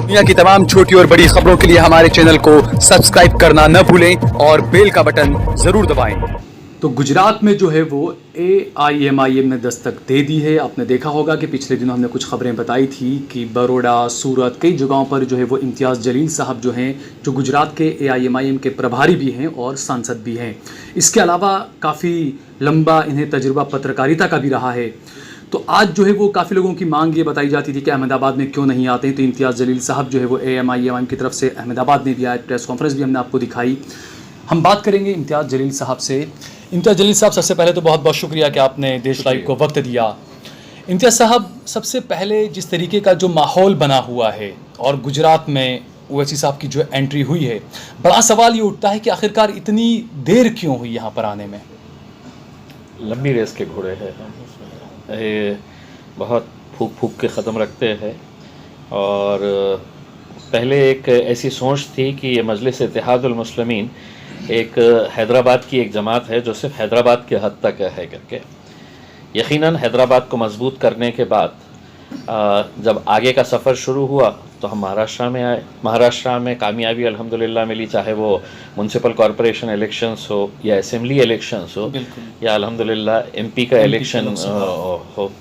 दुनिया की तमाम छोटी और बड़ी खबरों के लिए हमारे चैनल को सब्सक्राइब करना न भूलें और बेल का बटन ज़रूर दबाएं। तो गुजरात में जो है वो AIMIM ने दस्तक दे दी है। आपने देखा होगा कि पिछले दिनों हमने कुछ खबरें बताई थी कि बड़ौदा, सूरत, कई जगहों पर जो है वो इम्तियाज़ जलील साहब जो हैं, जो गुजरात के AIMIM के प्रभारी भी हैं और सांसद भी हैं। इसके अलावा काफ़ी लंबा इन्हें तजुर्बा पत्रकारिता का भी रहा है। तो आज जो है वो काफ़ी लोगों की मांग ये बताई जाती थी कि अहमदाबाद में क्यों नहीं आते हैं। तो इम्तियाज़ जलील साहब जो है वो AIMIM की तरफ से अहमदाबाद में भी आए, प्रेस कॉन्फ्रेंस भी हमने आपको दिखाई। हम बात करेंगे इम्तियाज़ जलील साहब से। इम्तियाज़ जलील साहब, सबसे पहले तो बहुत बहुत शुक्रिया कि आपने देश लाइव को वक्त दिया। इम्तियाज़ साहब, सबसे पहले जिस तरीके का जो माहौल बना हुआ है और गुजरात में ओवैसी साहब की जो एंट्री हुई है, बड़ा सवाल ये उठता है कि आखिरकार इतनी देर क्यों हुई यहाँ पर आने में। लंबी रेस के घोड़े हैं, ये बहुत फूक फूक के ख़त्म रखते हैं। और पहले एक ऐसी सोच थी कि ये मजलिस इत्तेहादुल मुस्लिमीन एक हैदराबाद की एक जमात है जो सिर्फ हैदराबाद के हद तक है करके। यकीनन हैदराबाद को मजबूत करने के बाद जब आगे का सफ़र शुरू हुआ तो हम महाराष्ट्र में आए। महाराष्ट्र में कामयाबी अल्हम्दुलिल्लाह मिली, चाहे वो म्यूनसिपल कॉरपोरेशन इलेक्शंस हो या असेंबली इलेक्शंस हो या अल्हम्दुलिल्लाह MP का इलेक्शन हो।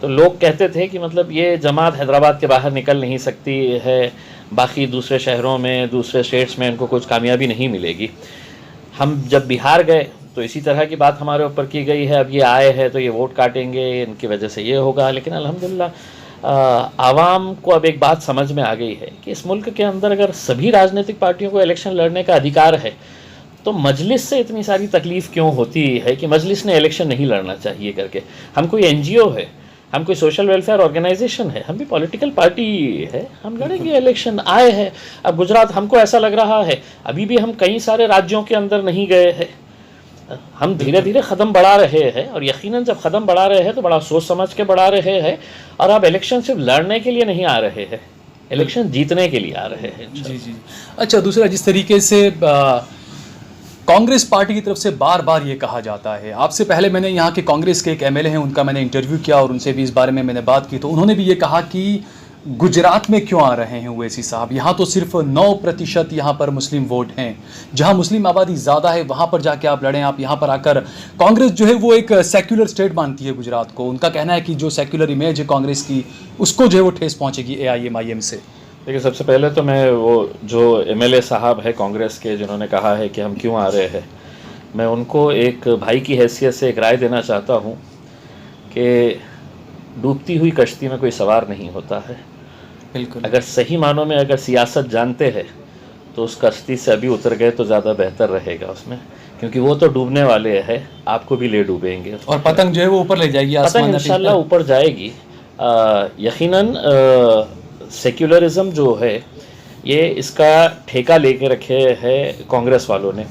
तो लोग कहते थे कि मतलब ये जमात हैदराबाद के बाहर निकल नहीं सकती है, बाकी दूसरे शहरों में, दूसरे स्टेट्स में इनको कुछ कामयाबी नहीं मिलेगी। हम जब बिहार गए तो इसी तरह की बात हमारे ऊपर की गई है, अब ये आए हैं तो ये वोट काटेंगे, इनकी वजह से ये होगा। लेकिन अल्हम्दुलिल्लाह आवाम को अब एक बात समझ में आ गई है कि इस मुल्क के अंदर अगर सभी राजनीतिक पार्टियों को इलेक्शन लड़ने का अधिकार है तो मजलिस से इतनी सारी तकलीफ़ क्यों होती है कि मजलिस ने इलेक्शन नहीं लड़ना चाहिए करके। हम कोई NGO है, हम कोई सोशल वेलफेयर ऑर्गेनाइजेशन है, हम भी पॉलिटिकल पार्टी है, हम लड़ेंगे इलेक्शन। आए हैं अब गुजरात, हमको ऐसा लग रहा है अभी भी हम कई सारे राज्यों के अंदर नहीं गए हैं, हम धीरे धीरे कदम बढ़ा रहे हैं। और यकीनन जब कदम बढ़ा रहे हैं तो बड़ा सोच समझ के बढ़ा रहे हैं। और अब इलेक्शन सिर्फ लड़ने के लिए नहीं आ रहे हैं, इलेक्शन जीतने के लिए आ रहे हैं। जी जी। अच्छा, दूसरा, जिस तरीके से कांग्रेस पार्टी की तरफ से बार बार ये कहा जाता है, आपसे पहले मैंने यहाँ के कांग्रेस के एक MLA हैं, उनका मैंने इंटरव्यू किया और उनसे भी इस बारे में मैंने बात की, तो उन्होंने भी ये कहा कि गुजरात में क्यों आ रहे हैं ओवैसी साहब, यहाँ तो सिर्फ 9% यहाँ पर मुस्लिम वोट हैं, जहाँ मुस्लिम आबादी ज़्यादा है वहाँ पर जाके आप लड़ें। आप यहाँ पर आकर, कांग्रेस जो है वो एक सेक्युलर स्टेट मानती है गुजरात को। उनका कहना है कि जो सेक्युलर इमेज है कांग्रेस की, उसको जो है वो ठेस पहुँचेगी AIMIM से। देखिए, सबसे पहले तो मैं वो जो MLA साहब है कांग्रेस के जिन्होंने कहा है कि हम क्यों आ रहे हैं, मैं उनको एक भाई की हैसियत से एक राय देना चाहता हूँ कि डूबती हुई कश्ती में कोई सवार नहीं होता है। बिल्कुल। अगर सही मानों में अगर सियासत जानते हैं तो उस कश्ती से अभी उतर गए तो ज़्यादा बेहतर रहेगा उसमें, क्योंकि वो तो डूबने वाले हैं, आपको भी ले डूबेंगे। और पतंग जो है वो ऊपर ले जाएगी, पतंग इंशाल्लाह ऊपर जाएगी। यकीनन सेक्युलरिज्म जो है ये इसका ठेका लेके रखे है कांग्रेस वालों ने।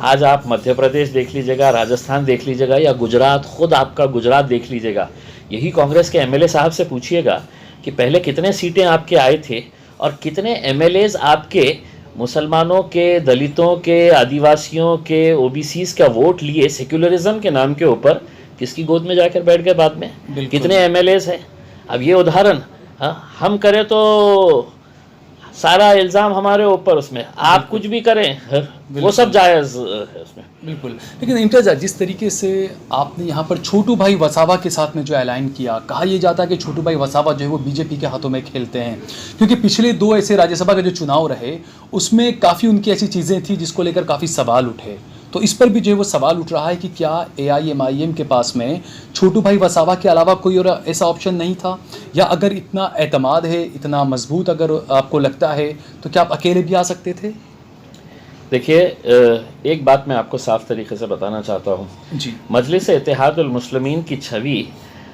आज आप मध्य प्रदेश देख लीजिएगा, राजस्थान देख लीजिएगा या गुजरात, खुद आपका गुजरात देख लीजिएगा, यही कांग्रेस के MLA साहब से पूछिएगा कि पहले कितने सीटें आपके आए थे और कितने MLAs आपके मुसलमानों के, दलितों के, आदिवासियों के, OBCs का वोट लिए सेक्युलरिज्म के नाम के ऊपर, किसकी गोद में जाकर बैठ गए बाद में, कितने MLAs हैं। अब ये उदाहरण हम करें तो सारा इल्ज़ाम हमारे ऊपर, उसमें आप कुछ भी करें वो सब जायज़ है उसमें। बिल्कुल। लेकिन इम्तियाज़, जिस तरीके से आपने यहाँ पर छोटू भाई वसावा के साथ में जो ऐलान किया, कहा यह जाता है कि छोटू भाई वसावा जो है वो BJP के हाथों में खेलते हैं, क्योंकि पिछले 2 ऐसे राज्यसभा के जो चुनाव रहे उसमें काफ़ी उनकी ऐसी चीज़ें थी जिसको लेकर काफ़ी सवाल उठे। तो इस पर भी जो है वो सवाल उठ रहा है कि क्या AIMIM के पास में छोटू भाई वसावा के अलावा कोई और ऐसा ऑप्शन नहीं था, या अगर इतना एतमाद है, इतना मजबूत अगर आपको लगता है तो क्या आप अकेले भी आ सकते थे? देखिए, एक बात मैं आपको साफ तरीके से बताना चाहता हूँ जी। मजलिस इत्तेहादुल मुस्लिमीन की छवि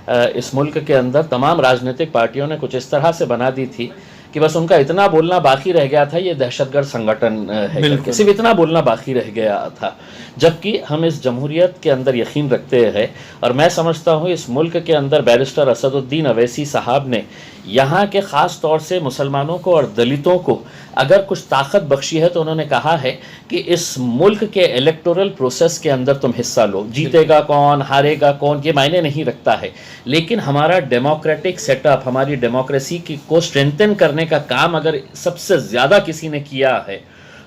इस मुल्क के अंदर तमाम राजनीतिक पार्टियों ने कुछ इस तरह से बना दी थी कि बस उनका इतना बोलना बाकी रह गया था ये दहशतगर्द संगठन है, सिर्फ इतना बोलना बाकी रह गया था। जबकि हम इस जमहूरियत के अंदर यकीन रखते हैं और मैं समझता हूँ इस मुल्क के अंदर बैरिस्टर असदुद्दीन अवैसी साहब ने यहाँ के ख़ास तौर से मुसलमानों को और दलितों को अगर कुछ ताकत बख्शी है तो उन्होंने कहा है कि इस मुल्क के इलेक्टोरल प्रोसेस के अंदर तुम हिस्सा लो। जीतेगा कौन, हारेगा कौन, ये मायने नहीं रखता है, लेकिन हमारा डेमोक्रेटिक सेटअप, हमारी डेमोक्रेसी को स्ट्रेंथन करने करने का काम अगर सबसे ज़्यादा किसी ने किया है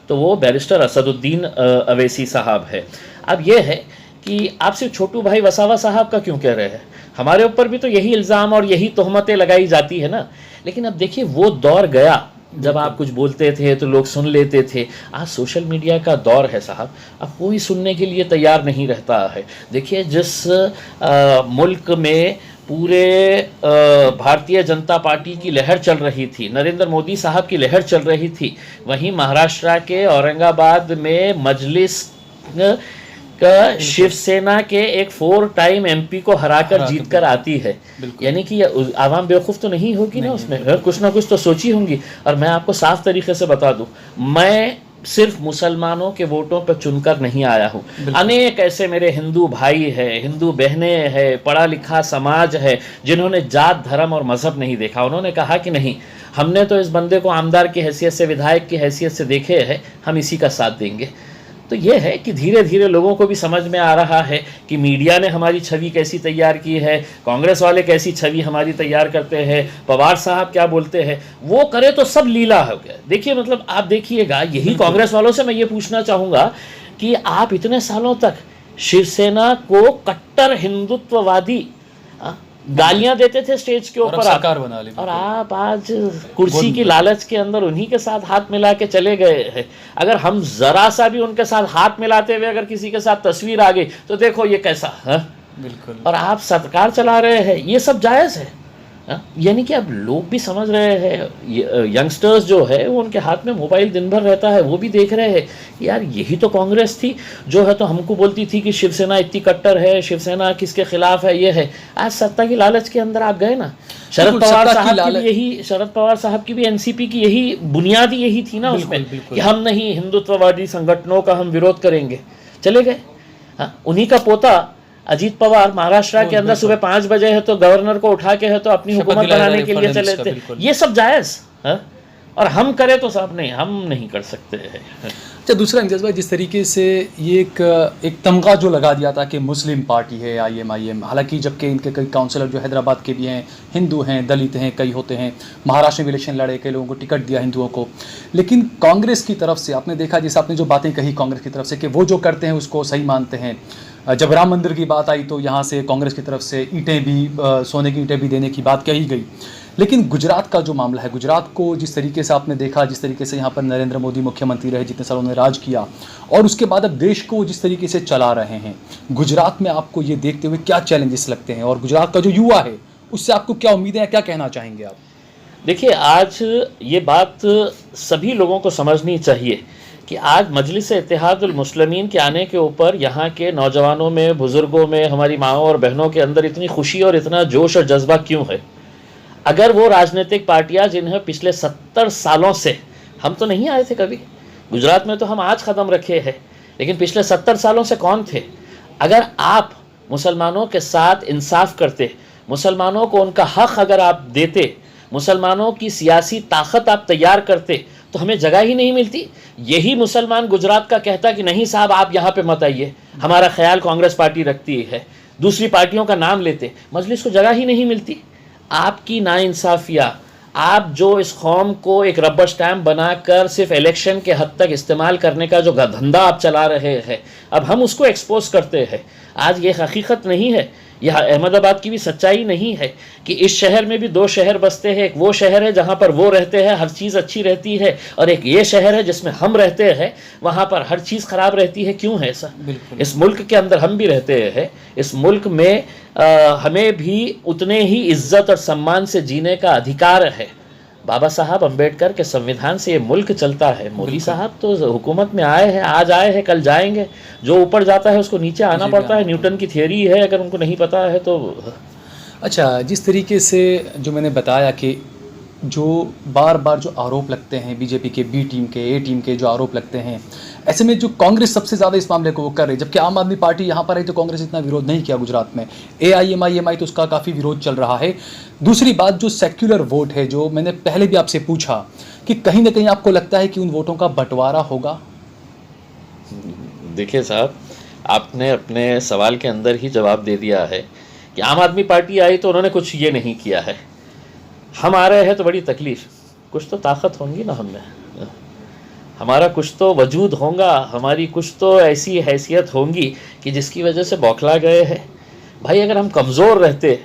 तो वो बैरिस्टर असदुद्दीन अवैसी साहब है। अब ये है कि आप सिर्फ छोटू भाई वसावा साहब का क्यों कह रहे हैं, हमारे ऊपर भी तो यही इल्ज़ाम और यही तोहमतें लगाई जाती है ना। लेकिन अब देखिए वो दौर गया जब आप कुछ बोलते थे तो लोग सुन लेते थे। आज सोशल मीडिया का दौर है साहब, अब कोई सुनने के लिए तैयार नहीं रहता है। देखिए जिस मुल्क में पूरे भारतीय जनता पार्टी की लहर चल रही थी, नरेंद्र मोदी साहब की लहर चल रही थी, वहीं महाराष्ट्र के औरंगाबाद में मजलिस का शिवसेना के एक 4 टाइम एमपी को हराकर जीत कर आती है। यानी कि आवाम बेवकूफ़ तो नहीं होगी ना, उसमें कुछ ना कुछ तो सोची होंगी। और मैं आपको साफ तरीके से बता दूं, मैं सिर्फ मुसलमानों के वोटों पर चुनकर नहीं आया हूँ। अनेक ऐसे मेरे हिंदू भाई हैं, हिंदू बहनें हैं, पढ़ा लिखा समाज है जिन्होंने जात धर्म और मज़हब नहीं देखा। उन्होंने कहा कि नहीं, हमने तो इस बंदे को आमदार की हैसियत से, विधायक की हैसियत से देखे हैं, हम इसी का साथ देंगे। तो ये है कि धीरे धीरे लोगों को भी समझ में आ रहा है कि मीडिया ने हमारी छवि कैसी तैयार की है, कांग्रेस वाले कैसी छवि हमारी तैयार करते हैं, पवार साहब क्या बोलते हैं, वो करे तो सब लीला हो गया। देखिए मतलब आप देखिएगा, यही कांग्रेस वालों से मैं ये पूछना चाहूँगा कि आप इतने सालों तक शिवसेना को कट्टर हिंदुत्ववादी गालियां देते थे स्टेज के ऊपर, सरकार बना ली, और आप आज कुर्सी की लालच के अंदर उन्हीं के साथ हाथ मिला के चले गए हैं। अगर हम जरा सा भी उनके साथ हाथ मिलाते हुए अगर किसी के साथ तस्वीर आ गई तो देखो ये कैसा है। बिल्कुल। और आप सरकार चला रहे हैं, ये सब जायज़ है। यानी कि अब लोग भी समझ रहे हैं, यंगस्टर्स जो है वो उनके हाथ में मोबाइल दिन भर रहता है, वो भी देख रहे हैं यार यही तो कांग्रेस थी जो है तो हमको बोलती थी कि शिवसेना इतनी कट्टर है, शिवसेना किसके खिलाफ है, ये है। आज सत्ता की लालच के अंदर आप गए ना। शरद पवार साहब की भी एनसीपी की यही बुनियादी यही थी ना उसमें कि हम नहीं हिंदुत्ववादी संगठनों का हम विरोध करेंगे, चले गए। उन्हीं का पोता अजीत पवार महाराष्ट्र के अंदर सुबह 5 बजे है तो गवर्नर को उठा के है तो अपनी हुकूमत बनाने के लिए चले थे। ये सब जायज़ है, और हम करें तो साहब नहीं, हम नहीं कर सकते हैं। अच्छा, दूसरा इम्तियाज़ भाई, जिस तरीके से ये एक तमगा जो लगा दिया था कि मुस्लिम पार्टी है IMIM, हालांकि जबकि इनके कई काउंसलर जो हैदराबाद के भी हैं, हिंदू हैं, दलित हैं, कई होते हैं, महाराष्ट्र में इलेक्शन लड़े, कई लोगों को टिकट दिया हिंदुओं को, लेकिन कांग्रेस की तरफ से आपने देखा, जैसे आपने जो बातें कही कांग्रेस की तरफ से कि वो जो करते हैं उसको सही मानते हैं। जब राम मंदिर की बात आई तो यहाँ से कांग्रेस की तरफ से ईंटें भी, सोने की ईंटें भी देने की बात कही गई। लेकिन गुजरात का जो मामला है, गुजरात को जिस तरीके से आपने देखा, जिस तरीके से यहाँ पर नरेंद्र मोदी मुख्यमंत्री रहे, जितने साल उन्होंने राज किया, और उसके बाद अब देश को जिस तरीके से चला रहे हैं, गुजरात में आपको ये देखते हुए क्या चैलेंजेस लगते हैं, और गुजरात का जो युवा है उससे आपको क्या उम्मीदें हैं, क्या कहना चाहेंगे आप? देखिए, आज ये बात सभी लोगों को समझनी चाहिए कि आज मजलिस इत्तेहादुल मुस्लिमीन के आने के ऊपर यहाँ के नौजवानों में, बुज़ुर्गों में, हमारी माँओं और बहनों के अंदर इतनी खुशी और इतना जोश और जज्बा क्यों है? अगर वो राजनीतिक पार्टियाँ जिन्हें पिछले 70 सालों से, हम तो नहीं आए थे कभी गुजरात में, तो हम आज कदम रखे हैं, लेकिन पिछले 70 सालों से कौन थे? अगर आप मुसलमानों के साथ इंसाफ करते, मुसलमानों को उनका हक़ अगर आप देते, मुसलमानों की सियासी ताकत आप तैयार करते, तो हमें जगह ही नहीं मिलती। यही मुसलमान गुजरात का कहता कि नहीं साहब आप यहाँ पे मत आइए, हमारा ख्याल कांग्रेस पार्टी रखती है, दूसरी पार्टियों का नाम लेते, मजलिस को जगह ही नहीं मिलती। आपकी नाइंसाफिया, आप जो इस कौम को एक रबर स्टैम्प बनाकर सिर्फ इलेक्शन के हद तक इस्तेमाल करने का जो धंधा आप चला रहे हैं, अब हम उसको एक्सपोज करते हैं। आज ये हकीकत नहीं है, यह अहमदाबाद की भी सच्चाई नहीं है कि इस शहर में भी 2 शहर बसते हैं। एक वो शहर है जहाँ पर वो रहते हैं, हर चीज़ अच्छी रहती है, और एक ये शहर है जिसमें हम रहते हैं, वहाँ पर हर चीज़ ख़राब रहती है। क्यों है ऐसा? इस मुल्क के अंदर हम भी रहते हैं, इस मुल्क में हमें भी उतने ही इज्जत और सम्मान से जीने का अधिकार है। बाबा साहब अम्बेडकर के संविधान से ये मुल्क चलता है। मोदी साहब तो हुकूमत में आए हैं, आज आए हैं, कल जाएंगे। जो ऊपर जाता है उसको नीचे आना पड़ता है, न्यूटन की थियरी है, अगर उनको नहीं पता है तो। अच्छा, जिस तरीके से जो मैंने बताया कि जो बार बार जो आरोप लगते हैं बीजेपी के, बी टीम के, ए टीम के जो आरोप लगते हैं, ऐसे में जो कांग्रेस सबसे ज़्यादा इस मामले को वो कर रही है, जबकि आम आदमी पार्टी यहाँ पर आई तो कांग्रेस इतना विरोध नहीं किया गुजरात में। AIMIM तो उसका काफ़ी विरोध चल रहा है। दूसरी बात, जो सेक्युलर वोट है, जो मैंने पहले भी आपसे पूछा कि कहीं ना कहीं आपको लगता है कि उन वोटों का बंटवारा होगा? देखिए साहब, आपने अपने सवाल के अंदर ही जवाब दे दिया है कि आम आदमी पार्टी आई तो उन्होंने कुछ ये नहीं किया है। हम आ रहे हैं तो बड़ी तकलीफ, कुछ तो ताकत होंगी ना हमें, हमारा कुछ तो वजूद होगा, हमारी कुछ तो ऐसी हैसियत होंगी कि जिसकी वजह से बौखला गए हैं। भाई अगर हम कमज़ोर रहते,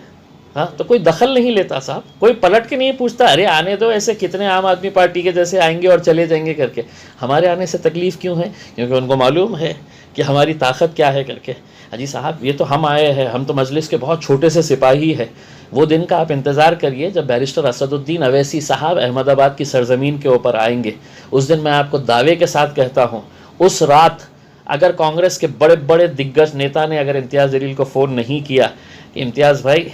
हाँ, तो कोई दखल नहीं लेता साहब, कोई पलट के नहीं पूछता अरे आने दो, ऐसे कितने आम आदमी पार्टी के जैसे आएंगे और चले जाएंगे करके। हमारे आने से तकलीफ़ क्यों है? क्योंकि उनको मालूम है कि हमारी ताकत क्या है करके। अजी साहब ये तो हम आए हैं, हम तो मजलिस के बहुत छोटे से सिपाही हैं। वो दिन का आप इंतज़ार करिए जब बैरिस्टर असदुद्दीन अवैसी साहब अहमदाबाद की सरजमीन के ऊपर आएंगे। उस दिन मैं आपको दावे के साथ कहता हूँ, उस रात अगर कांग्रेस के बड़े बड़े दिग्गज नेता ने अगर इम्तियाज़ जलील को फ़ोन नहीं किया कि इम्तियाज़ भाई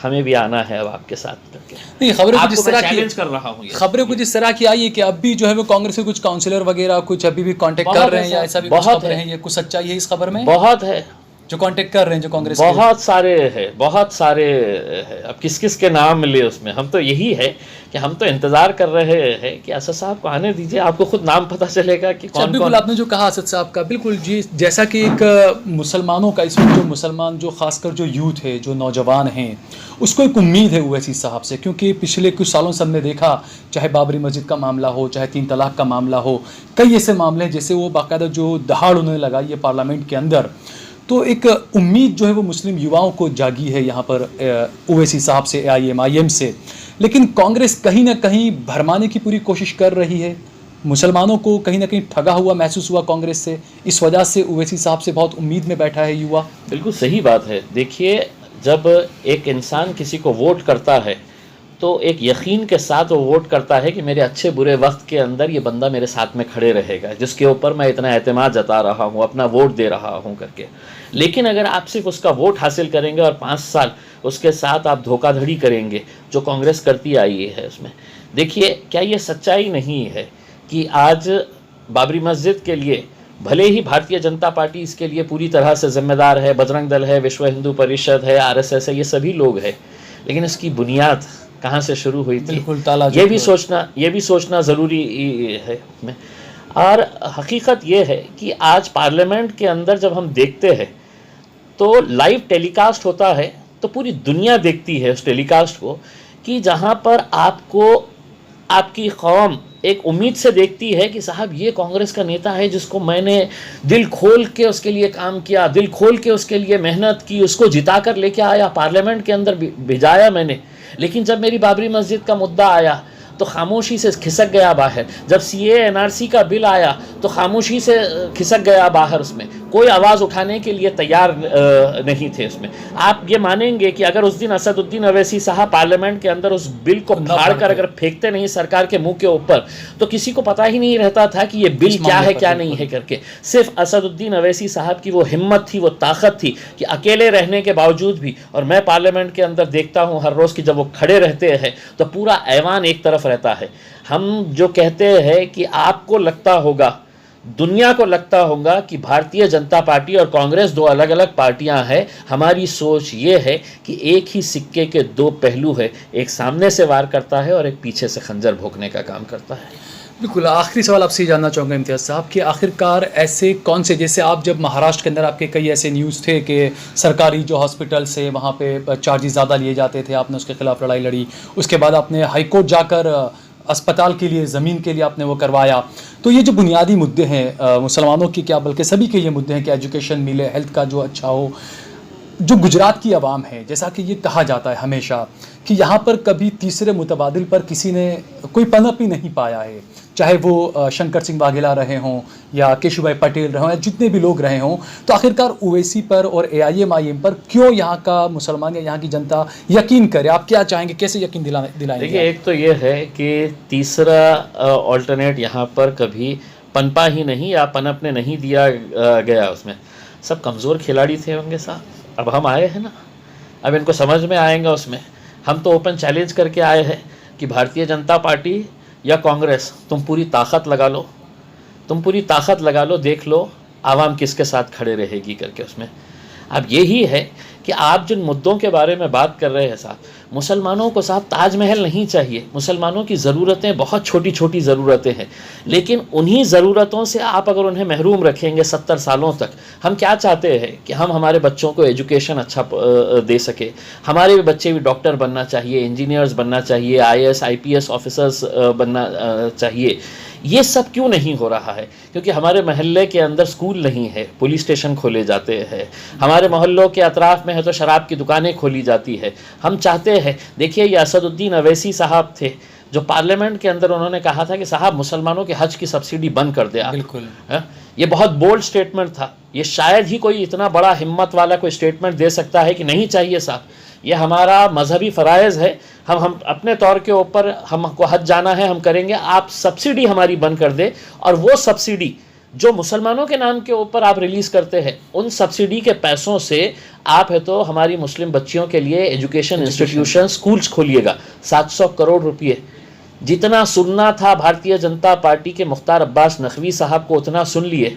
हमें भी आना है अब आपके साथ करके, नहीं, खबरें कुछ इस तरह की चैलेंज कर रहा हूँ, खबरें कुछ इस तरह की आई है कि अब भी जो है वो कांग्रेस के कुछ काउंसलर वगैरह कुछ अभी भी कांटेक्ट कर रहे हैं, या ऐसा भी कुछ खबरें हैं? ये कुछ सच्चाई है इस खबर में? बहुत है जो कांटेक्ट कर रहे हैं, जो कांग्रेस के बहुत सारे हैं, बहुत सारे हैं। अब किस किस के नाम मिले उसमें, हम तो यही है कि हम तो इंतज़ार कर रहे हैं कि असद साहब को आने दीजिए, आपको खुद नाम पता चलेगा कि कौन बिल्कुल कौन। आपने जो कहा असद साहब का, बिल्कुल जी, जैसा कि एक मुसलमानों का इस वक्त जो मुसलमान जो खासकर जो यूथ है, जो नौजवान हैं, उसको एक उम्मीद है ओवैसी साहब से, क्योंकि पिछले कुछ सालों से हमने देखा, चाहे बाबरी मस्जिद का मामला हो, चाहे 3 तलाक का मामला हो, कई ऐसे मामले हैं जैसे वो बाकायदा जो दहाड़ उन्होंने लगाई है पार्लियामेंट के अंदर। तो एक उम्मीद जो है वो मुस्लिम युवाओं को जागी है यहाँ पर ओवैसी साहब से, AIMIM से। लेकिन कांग्रेस कहीं ना कहीं भरमाने की पूरी कोशिश कर रही है, मुसलमानों को कहीं ना कहीं ठगा हुआ महसूस हुआ कांग्रेस से, इस वजह से ओवैसी साहब से बहुत उम्मीद में बैठा है युवा। बिल्कुल सही बात है। देखिए जब एक इंसान किसी को वोट करता है तो एक यकीन के साथ वो वोट करता है कि मेरे अच्छे बुरे वक्त के अंदर ये बंदा मेरे साथ में खड़े रहेगा, जिसके ऊपर मैं इतना एतमाद जता रहा हूँ, अपना वोट दे रहा हूँ करके। लेकिन अगर आप सिर्फ उसका वोट हासिल करेंगे और 5 साल उसके साथ आप धोखाधड़ी करेंगे, जो कांग्रेस करती आई है उसमें, देखिए क्या ये सच्चाई नहीं है कि आज बाबरी मस्जिद के लिए भले ही भारतीय जनता पार्टी इसके लिए पूरी तरह से जिम्मेदार है, बजरंग दल है, विश्व हिंदू परिषद है, RSS है, ये सभी लोग हैं, लेकिन इसकी बुनियाद कहाँ से शुरू हुई थी, बिल्कुल ताला ये भी सोचना ज़रूरी है। और हकीकत ये है कि आज पार्लियामेंट के अंदर जब हम देखते हैं तो लाइव टेलीकास्ट होता है, तो पूरी दुनिया देखती है उस टेलीकास्ट को, कि जहाँ पर आपको आपकी कौम एक उम्मीद से देखती है कि साहब ये कांग्रेस का नेता है जिसको मैंने दिल खोल के उसके लिए काम किया, दिल खोल के उसके लिए मेहनत की, उसको जिता कर लेके आया, पार्लियामेंट के अंदर भिजाया मैंने। लेकिन जब मेरी बाबरी मस्जिद का मुद्दा आया तो खामोशी से खिसक गया बाहर। जब CAA NRC का बिल आया तो खामोशी से खिसक गया बाहर, उसमें कोई आवाज़ उठाने के लिए तैयार नहीं थे उसमें। आप ये मानेंगे कि अगर उस दिन असदुद्दीन अवैसी साहब पार्लियामेंट के अंदर उस बिल को फाड़ कर अगर फेंकते नहीं सरकार के मुंह के ऊपर, तो किसी को पता ही नहीं रहता था कि ये बिल क्या है क्या नहीं है करके। सिर्फ असदुद्दीन अवैसी साहब की वो हिम्मत थी, वो ताकत थी कि अकेले रहने के बावजूद भी, और मैं पार्लियामेंट के अंदर देखता हूँ हर रोज़ की जब वो खड़े रहते हैं तो पूरा ऐवान एक तरफ रहता है। हम जो कहते हैं कि आपको लगता होगा, दुनिया को लगता होगा कि भारतीय जनता पार्टी और कांग्रेस 2 अलग अलग पार्टियां हैं, हमारी सोच ये है कि एक ही सिक्के के 2 पहलू है, एक सामने से वार करता है और एक पीछे से खंजर भोंकने का काम करता है। बिल्कुल, आखिरी सवाल आपसे जानना चाहूँगा इम्तियाज़ साहब कि आखिरकार ऐसे कौन से, जैसे आप जब महाराष्ट्र के अंदर आपके कई ऐसे न्यूज़ थे कि सरकारी जो हॉस्पिटल्स है वहाँ पे चार्जेस ज़्यादा लिए जाते थे, आपने उसके खिलाफ लड़ाई लड़ी, उसके बाद आपने हाई कोर्ट जाकर अस्पताल के लिए, ज़मीन के लिए आपने वो करवाया। तो ये जो बुनियादी मुद्दे हैं मुसलमानों की, क्या बल्कि सभी के ये मुद्दे हैं कि एजुकेशन मिले, हेल्थ का जो अच्छा हो, जो गुजरात की आवाम है, जैसा कि ये कहा जाता है हमेशा कि यहाँ पर कभी तीसरे मुतबादिल पर किसी ने कोई पनप ही नहीं पाया है, चाहे वो शंकर सिंह वाघेला रहे हों या केशुभाई पटेल रहे हों या जितने भी लोग रहे हों। तो आखिरकार ओवैसी पर और AIMIM पर क्यों यहाँ का मुसलमान या यहाँ की जनता यकीन करे? आप क्या चाहेंगे, कैसे यकीन दिलाएंगे? देखिए, एक तो ये है कि तीसरा ऑल्टरनेट यहाँ पर कभी पनपा ही नहीं या पनपने नहीं दिया गया। उसमें सब कमज़ोर खिलाड़ी थे होंगे साहब। अब हम आए हैं ना, अब इनको समझ में आएगा। उसमें हम तो ओपन चैलेंज करके आए हैं कि भारतीय जनता पार्टी या कांग्रेस, तुम पूरी ताकत लगा लो, तुम पूरी ताकत लगा लो, देख लो आवाम किसके साथ खड़े रहेगी करके। उसमें अब यही है कि आप जिन मुद्दों के बारे में बात कर रहे हैं साहब, मुसलमानों को साहब ताजमहल नहीं चाहिए। मुसलमानों की ज़रूरतें बहुत छोटी छोटी ज़रूरतें हैं, लेकिन उन्हीं ज़रूरतों से आप अगर उन्हें महरूम रखेंगे 70 सालों तक। हम क्या चाहते हैं कि हम हमारे बच्चों को एजुकेशन अच्छा दे सके, हमारे भी बच्चे भी डॉक्टर बनना चाहिए, इंजीनियर्स बनना चाहिए, IAS IPS ऑफिसर्स बनना चाहिए। ये सब क्यों नहीं हो रहा है? क्योंकि हमारे महल्ले के अंदर स्कूल नहीं है, पुलिस स्टेशन खोले जाते हैं। हमारे मोहल्लों के अतराफ़ में है तो शराब की दुकानें खोली जाती है। हम चाहते हैं, देखिए ये असदुद्दीन अवैसी साहब थे जो पार्लियामेंट के अंदर उन्होंने कहा था कि साहब मुसलमानों के हज की सब्सिडी बंद कर दे आप। बिल्कुल ये बहुत बोल्ड स्टेटमेंट था। ये शायद ही कोई इतना बड़ा हिम्मत वाला कोई स्टेटमेंट दे सकता है कि नहीं चाहिए साहब, ये हमारा मजहबी फ़राइज़ है, हम अपने तौर के ऊपर हमको हज जाना है, हम करेंगे, आप सब्सिडी हमारी बंद कर दे। और वो सब्सिडी जो मुसलमानों के नाम के ऊपर आप रिलीज़ करते हैं, उन सब्सिडी के पैसों से आप है तो हमारी मुस्लिम बच्चियों के लिए एजुकेशन इंस्टीट्यूशन स्कूल्स खोलिएगा। 700 करोड़ रुपये जितना सुनना था भारतीय जनता पार्टी के मुख्तार अब्बास नकवी साहब को उतना सुन लिए।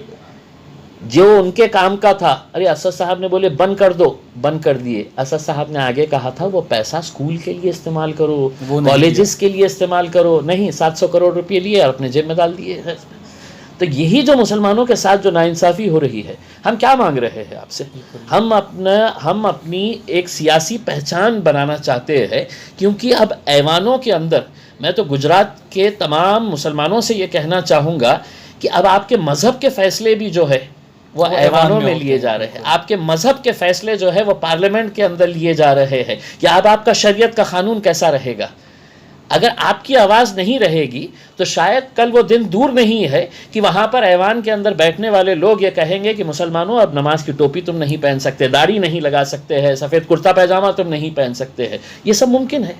जो उनके काम का था, अरे असद साहब ने बोले बंद कर दो, बंद कर दिए। असद साहब ने आगे कहा था वो पैसा स्कूल के लिए इस्तेमाल करो, कॉलेजेस के लिए इस्तेमाल करो, नहीं 700 करोड़ रुपये लिए और अपने जेब में डाल दिए। तो यही जो मुसलमानों के साथ जो नाइंसाफ़ी हो रही है, हम क्या मांग रहे हैं आपसे? हम अपनी एक सियासी पहचान बनाना चाहते हैं, क्योंकि अब ऐवानों के अंदर, मैं तो गुजरात के तमाम मुसलमानों से ये कहना चाहूँगा कि अब आपके मज़हब के फ़ैसले भी जो है वो ऐवानों में लिए जा रहे हैं। आपके मज़हब के फ़ैसले जो है वो पार्लियामेंट के अंदर लिए जा रहे हैं कि अब आपका शरीयत का कानून कैसा रहेगा। अगर आपकी आवाज़ नहीं रहेगी तो शायद कल वो दिन दूर नहीं है कि वहाँ पर ऐवान के अंदर बैठने वाले लोग ये कहेंगे कि मुसलमानों अब नमाज की टोपी तुम नहीं पहन सकते, दाढ़ी नहीं लगा सकते हैं, सफ़ेद कुर्ता पैजामा तुम नहीं पहन सकते हैं। ये सब मुमकिन है।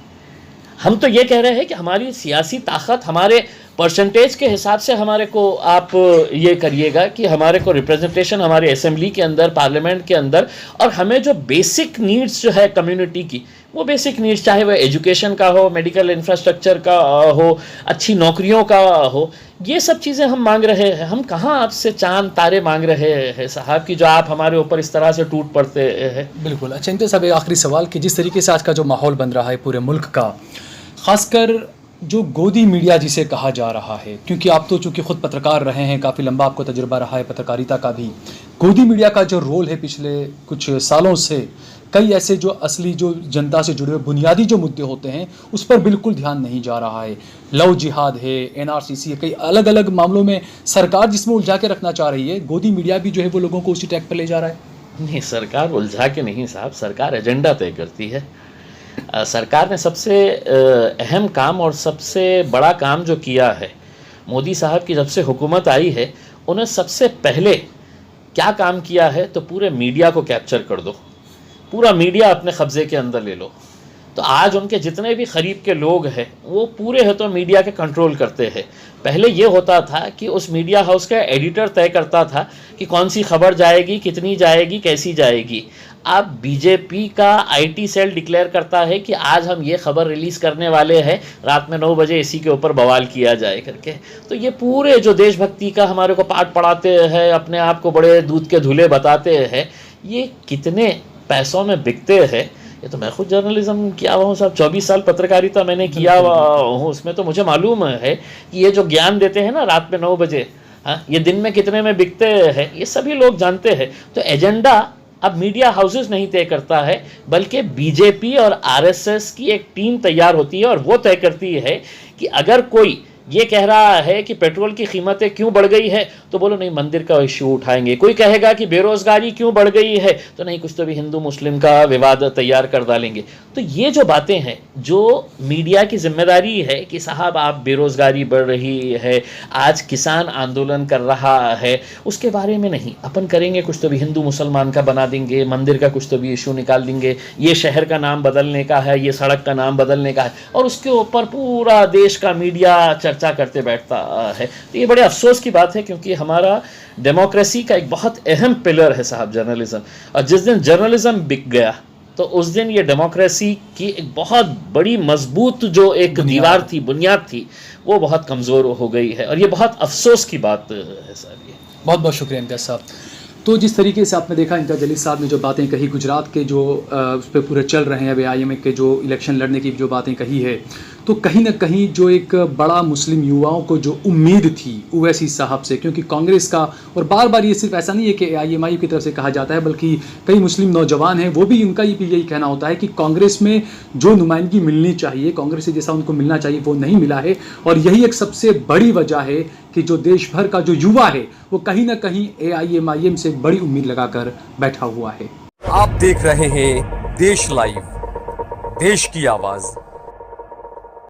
हम तो ये कह रहे हैं कि हमारी सियासी ताकत, हमारे परसेंटेज के हिसाब से हमारे को आप ये करिएगा कि हमारे को रिप्रेजेंटेशन हमारे असेंबली के अंदर, पार्लियामेंट के अंदर, और हमें जो बेसिक नीड्स जो है कम्युनिटी की, वो बेसिक नीड्स चाहे वह एजुकेशन का हो, मेडिकल इंफ्रास्ट्रक्चर का हो, अच्छी नौकरियों का हो, ये सब चीज़ें हम मांग रहे हैं। हम कहाँ आपसे चांद तारे मांग रहे हैं साहब कि जो आप हमारे ऊपर इस तरह से टूट पड़ते हैं। बिल्कुल। अच्छा इम्तियाज़ साहब, एक आखिरी सवाल कि जिस तरीके से आज का जो माहौल बन रहा है पूरे मुल्क का, ख़ासकर जो गोदी मीडिया जिसे कहा जा रहा है, क्योंकि आप तो चूँकि ख़ुद पत्रकार रहे हैं, काफ़ी लंबा आपको तजुर्बा रहा है पत्रकारिता का भी, गोदी मीडिया का जो रोल है पिछले कुछ सालों से, कई ऐसे जो असली जो जनता से जुड़े हुए बुनियादी जो मुद्दे होते हैं उस पर बिल्कुल ध्यान नहीं जा रहा है। लव जिहाद है, NRCC है, कई अलग अलग मामलों में सरकार जिसमें उलझा के रखना चाह रही है, गोदी मीडिया भी जो है वो लोगों को उसी ट्रैक पर ले जा रहा है। नहीं, सरकार उलझा के नहीं साहब, सरकार एजेंडा तय करती है। सरकार ने सबसे अहम काम और सबसे बड़ा काम जो किया है, मोदी साहब की जब से हुकूमत आई है, उन्हें सबसे पहले क्या काम किया है, तो पूरे मीडिया को कैप्चर कर दो, पूरा मीडिया अपने कब्ज़े के अंदर ले लो। तो आज उनके जितने भी करीब के लोग हैं वो पूरे है तो मीडिया के कंट्रोल करते हैं। पहले ये होता था कि उस मीडिया हाउस का एडिटर तय करता था कि कौन सी खबर जाएगी, कितनी जाएगी, कैसी जाएगी। अब बीजेपी का IT सेल डिक्लेयर करता है कि आज हम ये खबर रिलीज़ करने वाले हैं, रात में 9 बजे इसी के ऊपर बवाल किया जाए करके। तो ये पूरे जो देशभक्ति का हमारे को पाठ पढ़ाते हैं, अपने आप को बड़े दूध के धुले बताते हैं, ये कितने पैसों में बिकते हैं। ये तो मैं खुद जर्नलिज्म किया हुआ हूँ साहब, 24 साल पत्रकारिता मैंने किया हुआ हूँ, उसमें तो मुझे मालूम है कि ये जो ज्ञान देते हैं ना रात में 9 बजे, हाँ, ये दिन में कितने में बिकते हैं, ये सभी लोग जानते हैं। तो एजेंडा अब मीडिया हाउसेस नहीं तय करता है, बल्कि बीजेपी और RSS की एक टीम तैयार होती है और वो तय करती है कि अगर कोई ये कह रहा है कि पेट्रोल की कीमतें क्यों बढ़ गई है, तो बोलो नहीं मंदिर का इशू उठाएंगे। कोई कहेगा कि बेरोज़गारी क्यों बढ़ गई है, तो नहीं कुछ तो भी हिंदू मुस्लिम का विवाद तैयार कर डालेंगे। तो ये जो बातें हैं, जो मीडिया की जिम्मेदारी है कि साहब आप बेरोज़गारी बढ़ रही है, आज किसान आंदोलन कर रहा है, उसके बारे में नहीं, अपन करेंगे कुछ तो भी हिंदू मुसलमान का बना देंगे, मंदिर का कुछ तो भी इशू निकाल देंगे, ये शहर का नाम बदलने का है, ये सड़क का नाम बदलने का है, और उसके ऊपर पूरा देश का मीडिया चर्चा करते बैठता है। तो ये बड़े अफसोस की बात है, क्योंकि हमारा डेमोक्रेसी का एक बहुत अहम पिलर है साहब जर्नलिज्म, और जिस दिन जर्नलिज्म बिक गया तो उस दिन ये डेमोक्रेसी की एक बहुत बड़ी मजबूत जो एक दीवार थी, बुनियाद थी, वो बहुत कमज़ोर हो गई है, और ये बहुत अफसोस की बात है साहब। ये बहुत बहुत शुक्रिया इम्तियाज़ साहब। तो जिस तरीके से आपने देखा इंताज जलील साहब ने जो बातें कही गुजरात के जो उस पर पूरे चल रहे हैं अभी आईएमए के जो इलेक्शन लड़ने की जो बातें कही है, तो कहीं ना कहीं जो एक बड़ा मुस्लिम युवाओं को जो उम्मीद थी ओवैसी साहब से, क्योंकि कांग्रेस का, और बार बार ये सिर्फ ऐसा नहीं है कि आईएमआई की तरफ से कहा जाता है, बल्कि कई मुस्लिम नौजवान हैं वो भी, इनका भी यही कहना होता है कि कांग्रेस में जो नुमाइंदगी मिलनी चाहिए, कांग्रेस से जैसा उनको मिलना चाहिए वो नहीं मिला है। और यही एक सबसे बड़ी वजह है कि जो देश भर का जो युवा है वो कहीं ना कहीं AIMIM से बड़ी उम्मीद लगाकर बैठा हुआ है। आप देख रहे हैं देश लाइव, देश की आवाज